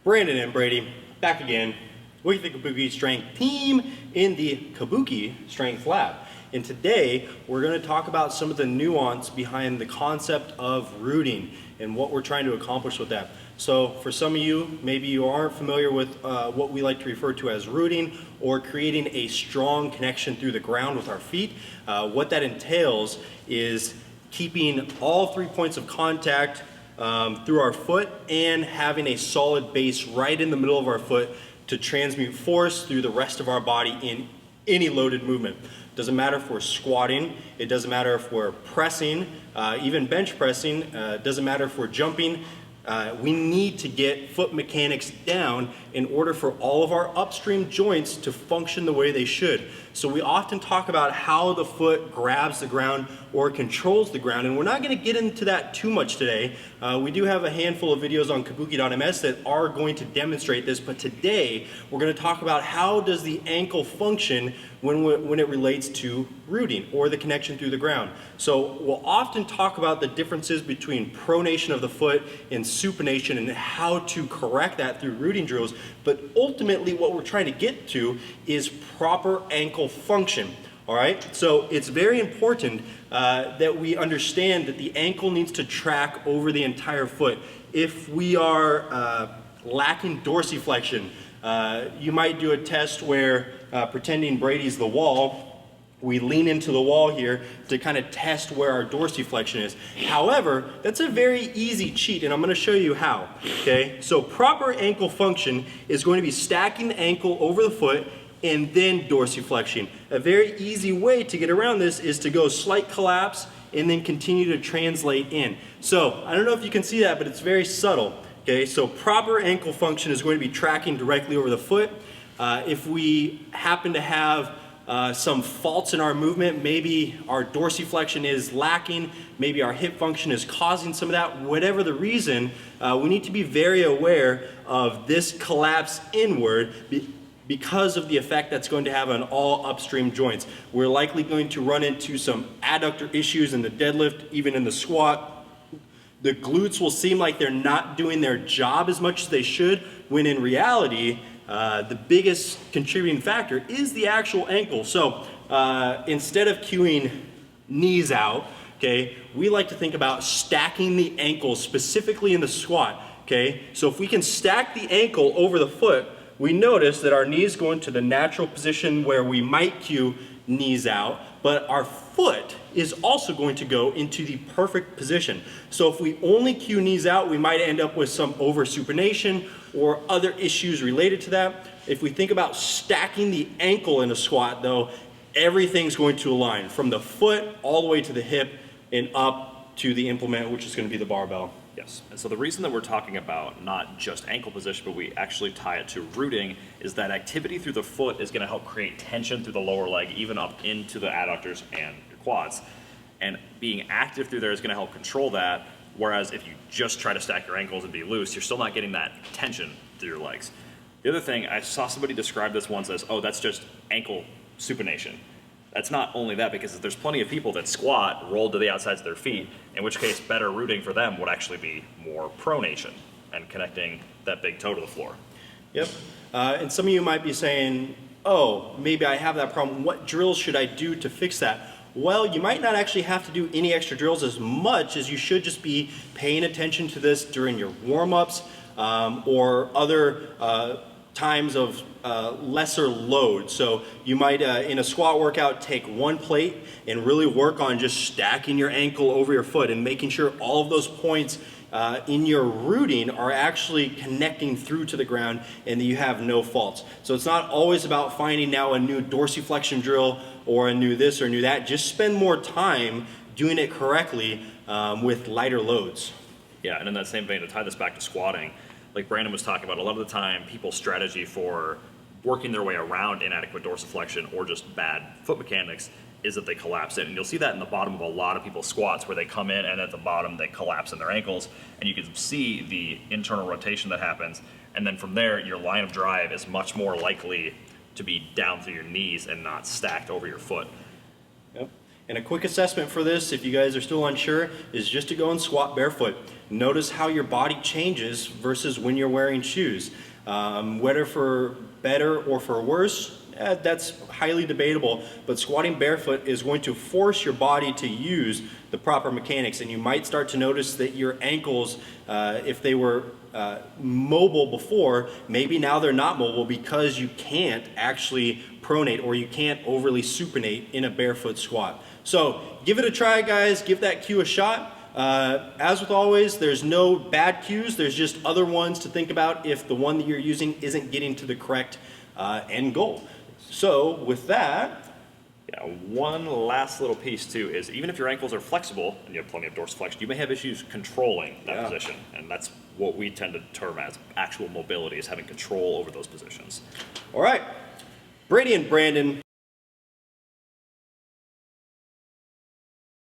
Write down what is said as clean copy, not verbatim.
Brandon and Brady, back again with the Kabuki Strength team in the Kabuki Strength Lab. And today, we're going to talk about some of the nuance behind the concept of rooting and what we're trying to accomplish with that. So for some of you, maybe you aren't familiar with what we like to refer to as rooting or creating a strong connection through the ground with our feet. What that entails is keeping all 3 points of contact through our foot and having a solid base right in the middle of our foot to transmute force through the rest of our body in any loaded movement. Doesn't matter if we're squatting, it doesn't matter if we're pressing, even bench pressing, doesn't matter if we're jumping. We need to get foot mechanics down in order for all of our upstream joints to function the way they should. So we often talk about how the foot grabs the ground or controls the ground, and we're not going to get into that too much today. We do have a handful of videos on kabuki.ms that are going to demonstrate this, but today we're going to talk about how does the ankle function when it relates to rooting or the connection through the ground. So we'll often talk about the differences between pronation of the foot and supination and how to correct that through rooting drills, but ultimately what we're trying to get to is proper ankle function. All right, so it's very important that we understand that the ankle needs to track over the entire foot. If we are lacking dorsiflexion, you might do a test where pretending Brady's the wall, we lean into the wall here to kind of test where our dorsiflexion is. However, that's a very easy cheat, and I'm going to show you how. Okay, so proper ankle function is going to be stacking the ankle over the foot and then dorsiflexion. A very easy way to get around this is to go slight collapse and then continue to translate in. So I don't know if you can see that, but it's very subtle. Okay, so proper ankle function is going to be tracking directly over the foot. If we happen to have some faults in our movement, maybe our dorsiflexion is lacking, maybe our hip function is causing some of that, whatever the reason, we need to be very aware of this collapse inward because of the effect that's going to have on all upstream joints. We're likely going to run into some adductor issues in the deadlift, even in the squat. The glutes will seem like they're not doing their job as much as they should, when in reality, the biggest contributing factor is the actual ankle. So instead of cueing knees out, okay, we like to think about stacking the ankle specifically in the squat. Okay, so if we can stack the ankle over the foot, we notice that our knees go into the natural position where we might cue knees out, but our foot is also going to go into the perfect position. So if we only cue knees out, we might end up with some over-supination or other issues related to that. If we think about stacking the ankle in a squat though, everything's going to align from the foot all the way to the hip and up to the implement, which is going to be the barbell. Yes, and so the reason that we're talking about not just ankle position, but we actually tie it to rooting, is that activity through the foot is going to help create tension through the lower leg, even up into the adductors and your quads. And being active through there is going to help control that, whereas if you just try to stack your ankles and be loose, you're still not getting that tension through your legs. The other thing, I saw somebody describe this once as, oh, that's just ankle supination. That's not only that, because there's plenty of people that squat rolled to the outsides of their feet, in which case better rooting for them would actually be more pronation and connecting that big toe to the floor. Yep, and some of you might be saying, oh, maybe I have that problem. What drills should I do to fix that? Well, you might not actually have to do any extra drills as much as you should just be paying attention to this during your warm-ups or other times of lesser load. So you might, in a squat workout, take one plate and really work on just stacking your ankle over your foot and making sure all of those points in your rooting are actually connecting through to the ground and that you have no faults. So it's not always about finding now a new dorsiflexion drill or a new this or new that. Just spend more time doing it correctly with lighter loads. Yeah, and in that same vein, to tie this back to squatting, like Brandon was talking about, a lot of the time people's strategy for working their way around inadequate dorsiflexion or just bad foot mechanics is that they collapse in. And you'll see that in the bottom of a lot of people's squats, where they come in and at the bottom they collapse in their ankles, and you can see the internal rotation that happens. And then from there, your line of drive is much more likely to be down through your knees and not stacked over your foot. Yep. And a quick assessment for this, if you guys are still unsure, is just to go and squat barefoot. Notice how your body changes versus when you're wearing shoes. Whether for better or for worse, that's highly debatable, but squatting barefoot is going to force your body to use the proper mechanics, and you might start to notice that your ankles, if they were mobile before, maybe now they're not mobile because you can't actually pronate or you can't overly supinate in a barefoot squat. So give it a try, guys. Give that cue a shot. As with always, there's no bad cues. There's just other ones to think about if the one that you're using isn't getting to the correct end goal. So with that, yeah, one last little piece too is even if your ankles are flexible and you have plenty of dorsiflexion, you may have issues controlling that position, and that's what we tend to term as actual mobility, is having control over those positions. all right, Brady and Brandon,